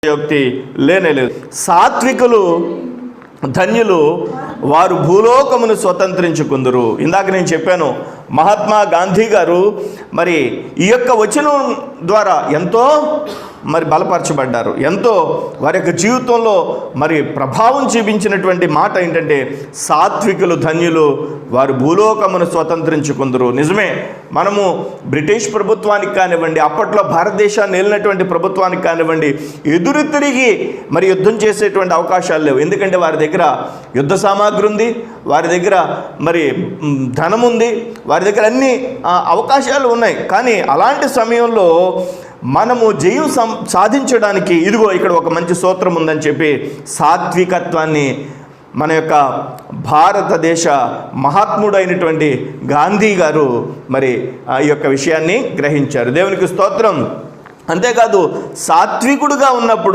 యుక్తి లేనేలేదు. సాత్వికులు ధన్యులు, వారు భూలోకమును స్వతంత్రించుకుందురు. ఇందాక నేను చెప్పాను, మహాత్మా గాంధీ గారు మరి ఈ యొక్క వచనం ద్వారా ఎంతో బలపరచబడ్డారు. ఎంతో వారి యొక్క జీవితంలో ప్రభావం చూపించినటువంటి మాట ఏంటంటే, సాత్వికులు ధన్యులు, వారు భూలోకమును స్వతంత్రించుకుందరు. నిజమే, మనము బ్రిటిష్ ప్రభుత్వానికి కానివ్వండి, అప్పట్లో భారతదేశాన్ని ఏలినటువంటి ప్రభుత్వానికి కానివ్వండి, ఎదురు తిరిగి యుద్ధం చేసేటువంటి అవకాశాలు లేవు. ఎందుకంటే వారి దగ్గర యుద్ధ సామాగ్రి ఉంది, వారి దగ్గర ధనం ఉంది, వారి దగ్గర అన్ని అవకాశాలు ఉన్నాయి. కానీ అలాంటి సమయంలో మనము జయం సాధించడానికి ఇదిగో ఇక్కడ ఒక మంచి సూత్రం ఉందని చెప్పి సాత్వికత్వాన్ని మన యొక్క భారతదేశ మహాత్ముడు అయినటువంటి గాంధీ గారు ఈ యొక్క విషయాన్ని గ్రహించారు. దేవునికి స్తోత్రం. అంతేకాదు, సాత్వికుడుగా ఉన్నప్పుడు